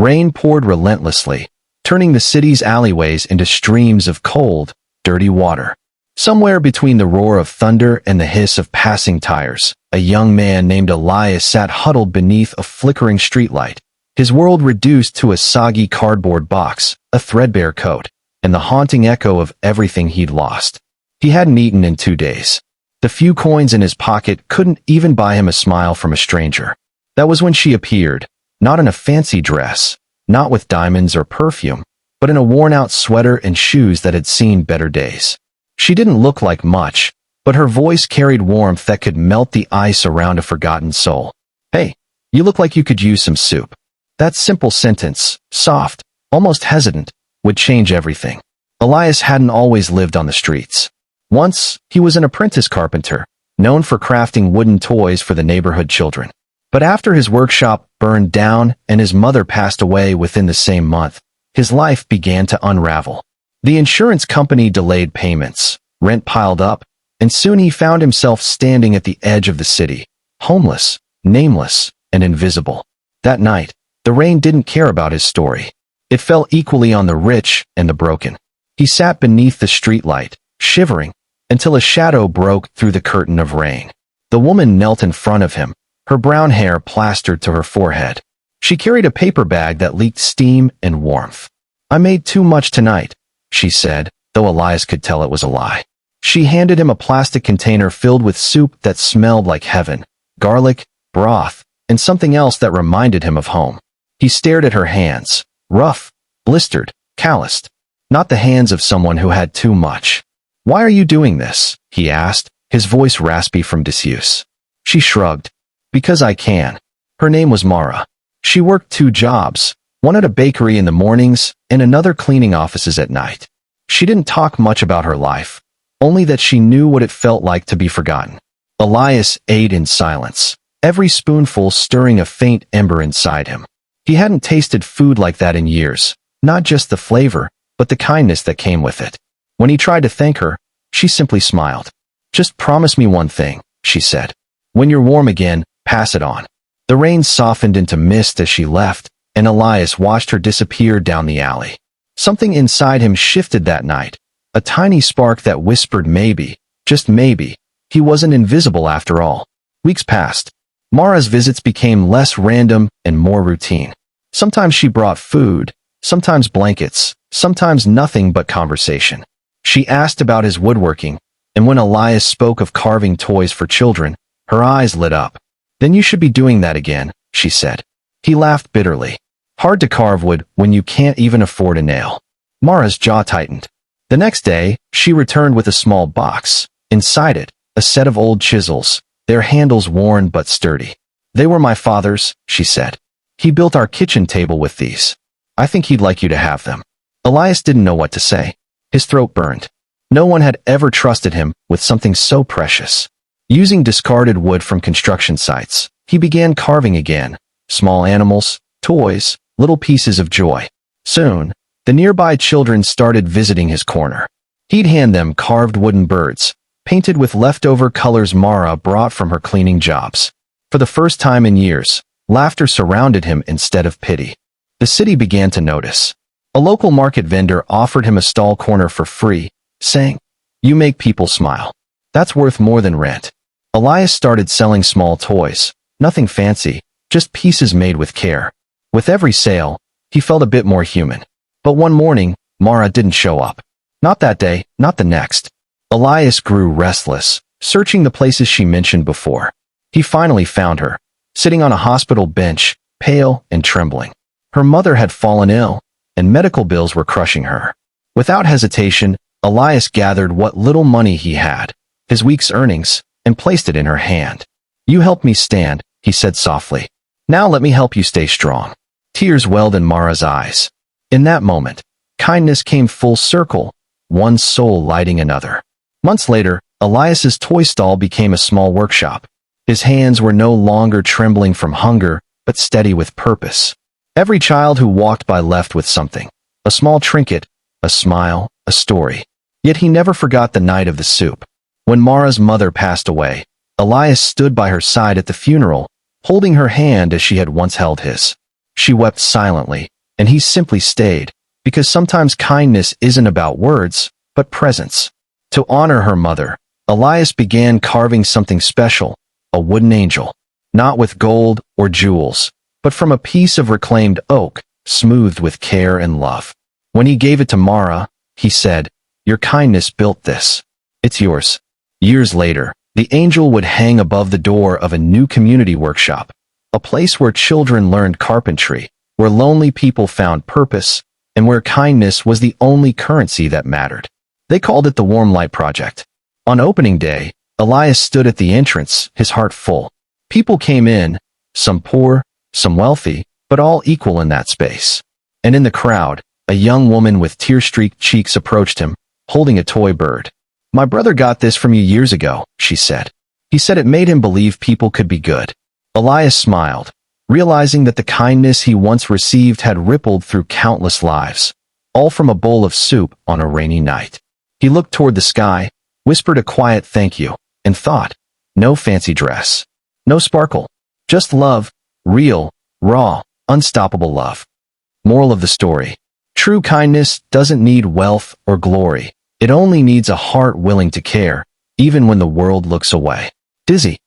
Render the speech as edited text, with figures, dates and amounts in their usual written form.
Rain poured relentlessly, turning the city's alleyways into streams of cold, dirty water. Somewhere between the roar of thunder and the hiss of passing tires, a young man named Elias sat huddled beneath a flickering streetlight, his world reduced to a soggy cardboard box, a threadbare coat, and the haunting echo of everything he'd lost. He hadn't eaten in 2 days. The few coins in his pocket couldn't even buy him a smile from a stranger. That was when she appeared, not in a fancy dress, not with diamonds or perfume, but in a worn-out sweater and shoes that had seen better days. She didn't look like much, but her voice carried warmth that could melt the ice around a forgotten soul. "Hey, you look like you could use some soup." That simple sentence, soft, almost hesitant, would change everything. Elias hadn't always lived on the streets. Once, he was an apprentice carpenter, known for crafting wooden toys for the neighborhood children. But after his workshop burned down and his mother passed away within the same month, his life began to unravel. The insurance company delayed payments, rent piled up, and soon he found himself standing at the edge of the city, homeless, nameless, and invisible. That night, the rain didn't care about his story. It fell equally on the rich and the broken. He sat beneath the streetlight, shivering, until a shadow broke through the curtain of rain. The woman knelt in front of him, her brown hair plastered to her forehead. She carried a paper bag that leaked steam and warmth. "I made too much tonight," she said, though Elias could tell it was a lie. She handed him a plastic container filled with soup that smelled like heaven, garlic, broth, and something else that reminded him of home. He stared at her hands, rough, blistered, calloused, not the hands of someone who had too much. "Why are you doing this?" he asked, his voice raspy from disuse. She shrugged. "Because I can." Her name was Mara. She worked 2 jobs, one at a bakery in the mornings and another cleaning offices at night. She didn't talk much about her life, only that she knew what it felt like to be forgotten. Elias ate in silence, every spoonful stirring a faint ember inside him. He hadn't tasted food like that in years, not just the flavor, but the kindness that came with it. When he tried to thank her, she simply smiled. "Just promise me one thing," she said. "When you're warm again, pass it on." The rain softened into mist as she left, and Elias watched her disappear down the alley. Something inside him shifted that night, a tiny spark that whispered maybe, just maybe, he wasn't invisible after all. Weeks passed. Mara's visits became less random and more routine. Sometimes she brought food, sometimes blankets, sometimes nothing but conversation. She asked about his woodworking, and when Elias spoke of carving toys for children, her eyes lit up. "Then you should be doing that again," she said. He laughed bitterly. "Hard to carve wood when you can't even afford a nail." Mara's jaw tightened. The next day, she returned with a small box. Inside it, a set of old chisels, their handles worn but sturdy. "They were my father's," she said. "He built our kitchen table with these. I think he'd like you to have them." Elias didn't know what to say. His throat burned. No one had ever trusted him with something so precious. Using discarded wood from construction sites, he began carving again. Small animals, toys, little pieces of joy. Soon, the nearby children started visiting his corner. He'd hand them carved wooden birds, painted with leftover colors Mara brought from her cleaning jobs. For the first time in years, laughter surrounded him instead of pity. The city began to notice. A local market vendor offered him a stall corner for free, saying, "You make people smile. That's worth more than rent." Elias started selling small toys, nothing fancy, just pieces made with care. With every sale, he felt a bit more human. But one morning, Mara didn't show up. Not that day, not the next. Elias grew restless, searching the places she mentioned before. He finally found her, sitting on a hospital bench, pale and trembling. Her mother had fallen ill, and medical bills were crushing her. Without hesitation, Elias gathered what little money he had, his week's earnings, and placed it in her hand. "You helped me stand," he said softly. "Now let me help you stay strong." Tears welled in Mara's eyes. In that moment, kindness came full circle, one soul lighting another. Months later, Elias's toy stall became a small workshop. His hands were no longer trembling from hunger, but steady with purpose. Every child who walked by left with something, a small trinket, a smile, a story. Yet he never forgot the night of the soup. When Mara's mother passed away, Elias stood by her side at the funeral, holding her hand as she had once held his. She wept silently, and he simply stayed, because sometimes kindness isn't about words, but presence. To honor her mother, Elias began carving something special, a wooden angel, not with gold or jewels, but from a piece of reclaimed oak, smoothed with care and love. When he gave it to Mara, he said, "Your kindness built this. It's yours." Years later, the angel would hang above the door of a new community workshop, a place where children learned carpentry, where lonely people found purpose, and where kindness was the only currency that mattered. They called it the Warm Light Project. On opening day, Elias stood at the entrance, his heart full. People came in, some poor, some wealthy, but all equal in that space. And in the crowd, a young woman with tear-streaked cheeks approached him, holding a toy bird. "My brother got this from you years ago," she said. "He said it made him believe people could be good." Elias smiled, realizing that the kindness he once received had rippled through countless lives, all from a bowl of soup on a rainy night. He looked toward the sky, whispered a quiet thank you, and thought, no fancy dress, no sparkle, just love, real, raw, unstoppable love. Moral of the story: true kindness doesn't need wealth or glory. It only needs a heart willing to care, even when the world looks away. Dizzy.